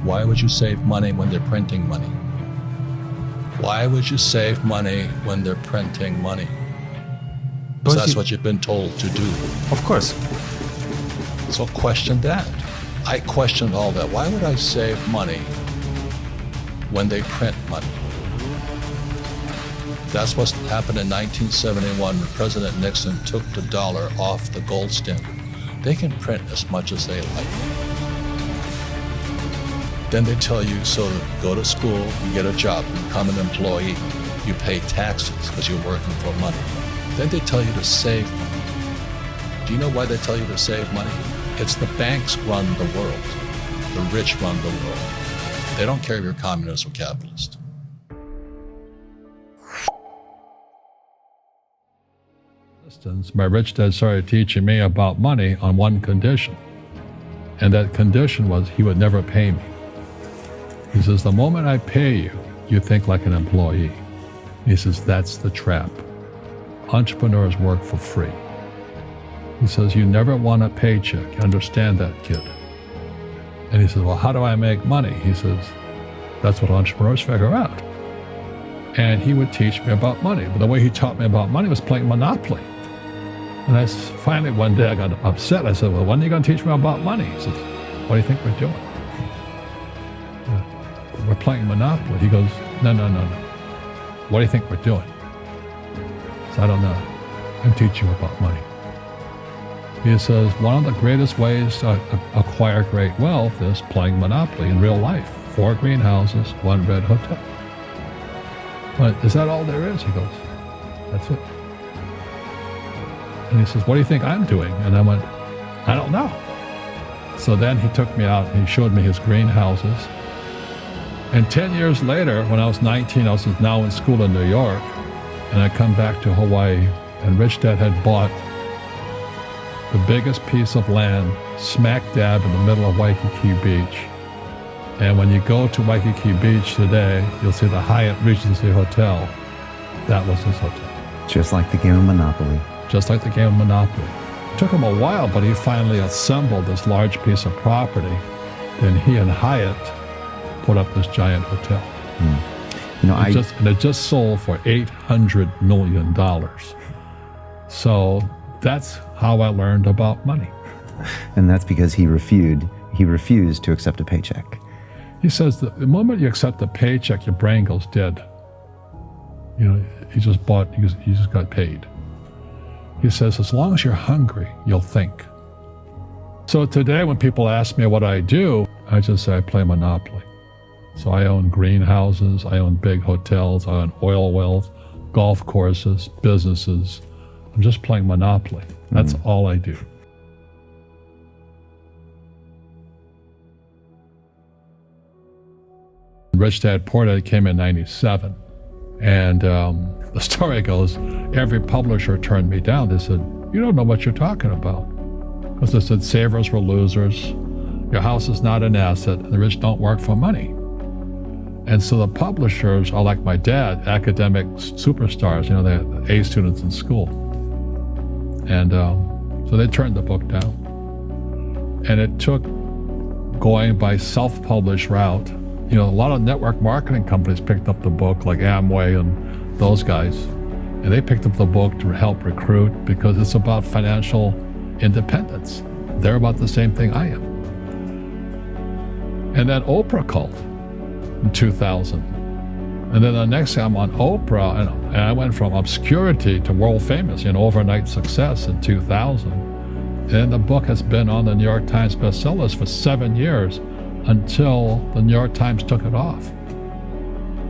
Why would you save money when they're printing money? Why would you save money when they're printing money? Because that's what you've been told to do. Of course. So question that. I questioned all that. Why would I save money when they print money? That's what happened in 1971 when President Nixon took the dollar off the gold standard. They can print as much as they like. Then they tell you, so go to school, you get a job, you become an employee, you pay taxes because you're working for money. Then they tell you to save money. Do you know why they tell you to save money? It's the banks run the world. The rich run the world. They don't care if you're communist or capitalist. My rich dad started teaching me about money on one condition. And that condition was he would never pay me. He says, the moment I pay you, you think like an employee. He says, that's the trap. Entrepreneurs work for free. He says, you never want a paycheck. You understand that, kid? And he says, well, how do I make money? He says, that's what entrepreneurs figure out. And he would teach me about money. But the way he taught me about money was playing Monopoly. And finally one day I got upset. I said, well, when are you going to teach me about money? He says, what do you think we're doing? We're playing Monopoly. He goes, no. What do you think we're doing? I said, I don't know. I'm teaching you about money. He says, one of the greatest ways to acquire great wealth is playing Monopoly in real life. 4 greenhouses, 1 red hotel. But is that all there is? He goes, that's it. And he says, what do you think I'm doing? And I went, I don't know. So then he took me out and he showed me his greenhouses. And 10 years later, when I was 19, I was now in school in New York, and I come back to Hawaii, and Rich Dad had bought the biggest piece of land smack dab in the middle of Waikiki Beach. And when you go to Waikiki Beach today, you'll see the Hyatt Regency Hotel. That was his hotel. Just like the game of Monopoly. Just like the game of Monopoly. It took him a while, but he finally assembled this large piece of property. Then he and Hyatt put up this giant hotel. And it just sold for $800 million. So that's how I learned about money. And that's because he refused to accept a paycheck. He says that the moment you accept a paycheck, your brain goes dead. He just got paid. He says, as long as you're hungry, you'll think. So today when people ask me what I do, I just say I play Monopoly. So I own greenhouses, I own big hotels, I own oil wells, golf courses, businesses. I'm just playing Monopoly. That's all I do. Rich Dad Poor Dad came in 97. And the story goes, every publisher turned me down. They said, you don't know what you're talking about. Because they said savers were losers, your house is not an asset, and the rich don't work for money. And so the publishers are like my dad, academic superstars, they're A students in school. And so they turned the book down. And it took going by self-published route. A lot of network marketing companies picked up the book, like Amway and those guys. And they picked up the book to help recruit because it's about financial independence. They're about the same thing I am. And then Oprah called in 2000. And then the next thing I'm on Oprah, and I went from obscurity to world famous, overnight success in 2000. And the book has been on the New York Times bestsellers for 7 years until the New York Times took it off.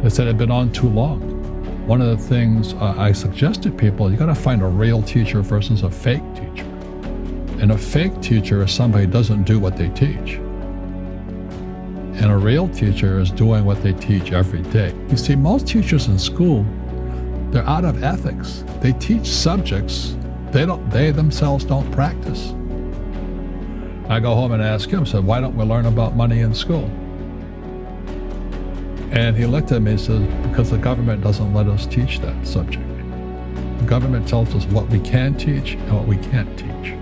They said it had been on too long. One of the things I suggest to people, you got to find a real teacher versus a fake teacher. And a fake teacher is somebody who doesn't do what they teach. And a real teacher is doing what they teach every day. You see, most teachers in school, they're out of ethics. They teach subjects they themselves don't practice. I go home and ask him, said, why don't we learn about money in school? And he looked at me and said, because the government doesn't let us teach that subject. The government tells us what we can teach and what we can't teach.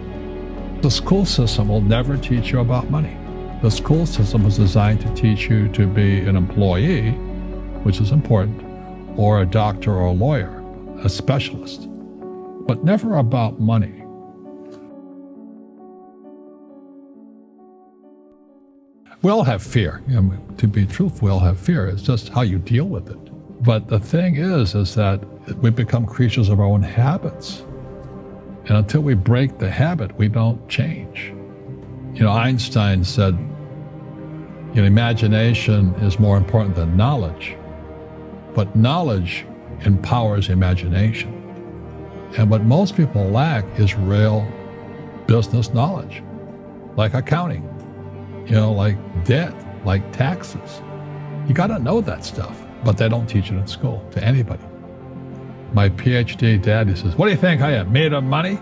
The school system will never teach you about money. The school system was designed to teach you to be an employee, which is important, or a doctor or a lawyer, a specialist, but never about money. We all have fear. To be truthful, we all have fear. It's just how you deal with it. But the thing is that we become creatures of our own habits. And until we break the habit, we don't change. Einstein said, imagination is more important than knowledge, but knowledge empowers imagination. And what most people lack is real business knowledge, like accounting, like debt, like taxes. You got to know that stuff, but they don't teach it in school to anybody. My PhD daddy says, "What do you think I am, made of money?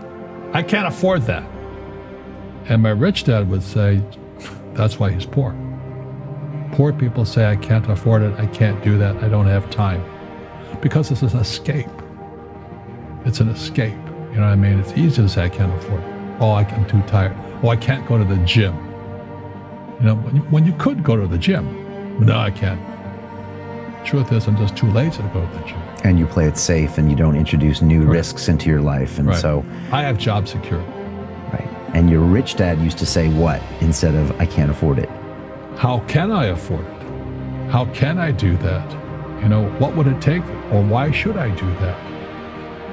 I can't afford that." And my rich dad would say, "That's why he's poor." Poor people say, "I can't afford it, I can't do that, I don't have time." Because it's an escape. It's an escape. You know what I mean? It's easy to say, "I can't afford it." "Oh, I'm too tired." "Oh, I can't go to the gym." When you could go to the gym. "No, I can't." Truth is, I'm just too lazy to go to the gym. And you play it safe and you don't introduce new risks into your life. And so I have job security. Right. And your rich dad used to say what instead of "I can't afford it"? How can I afford it? How can I do that? What would it take? Or why should I do that?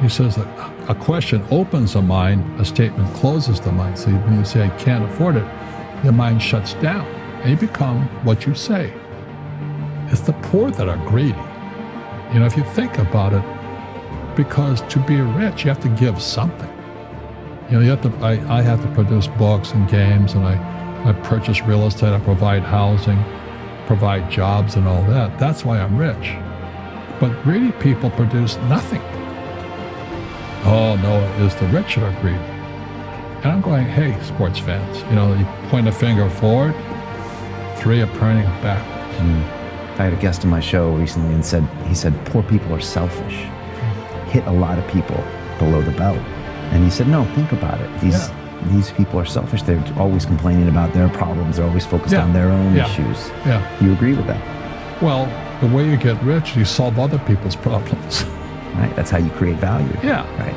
He says that a question opens the mind, a statement closes the mind. So when you say, "I can't afford it," your mind shuts down and you become what you say. It's the poor that are greedy. If you think about it, because to be rich, you have to give something. I have to produce books and games, and I purchase real estate, I provide housing, provide jobs and all that. That's why I'm rich. But greedy people produce nothing. Oh no, it's the rich that are greedy. And I'm going, hey, sports fans, you point a finger forward, 3 are pointing backwards. I had a guest on my show recently and he said, poor people are selfish. Hit a lot of people below the belt. And he said, no, think about it. These people are selfish. They're always complaining about their problems. They're always focused on their own issues. Yeah. You agree with that? Well, the way you get rich, you solve other people's problems. Right. That's how you create value. Yeah. Right.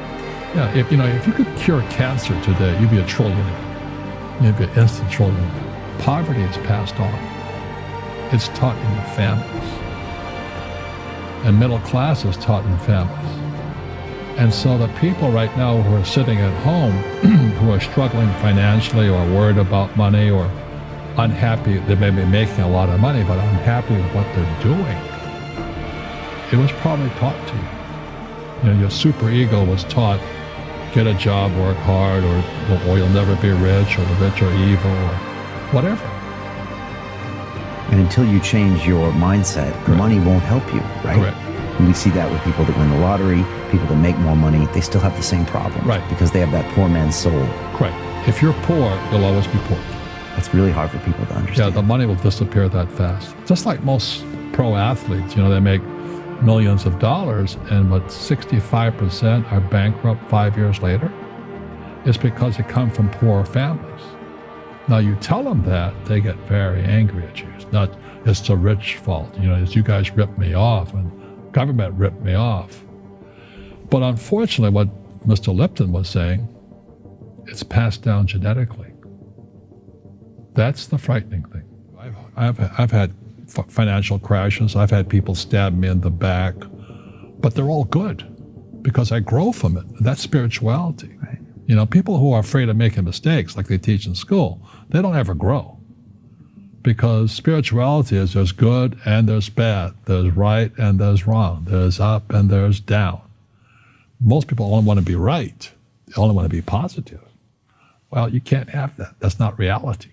Yeah. If you could cure cancer today, you'd be a trillionaire. You'd be an instant trillionaire. Poverty is passed on. It's taught in the families. And middle class is taught in families. And so the people right now who are sitting at home, who are struggling financially or worried about money or unhappy, they may be making a lot of money, but unhappy with what they're doing, it was probably taught to you. Your super ego was taught, get a job, work hard, or you'll never be rich, or the rich are evil, or whatever. And until you change your mindset, money won't help you, right? Correct. And we see that with people that win the lottery, people that make more money, they still have the same problems. Right. Because they have that poor man's soul. Correct. If you're poor, you'll always be poor. That's really hard for people to understand. Yeah, the money will disappear that fast. Just like most pro athletes, they make millions of dollars, and 65% are bankrupt 5 years later. It's because they come from poor families. Now you tell them that, they get very angry at you. It's the rich fault. It's you guys ripped me off and government ripped me off. But unfortunately, what Mr. Lipton was saying, it's passed down genetically. That's the frightening thing. I've had financial crashes. I've had people stab me in the back, but they're all good because I grow from it. That's spirituality. Right. People who are afraid of making mistakes, like they teach in school, they don't ever grow. Because spirituality is there's good and there's bad. There's right and there's wrong. There's up and there's down. Most people only want to be right. They only want to be positive. Well, you can't have that. That's not reality.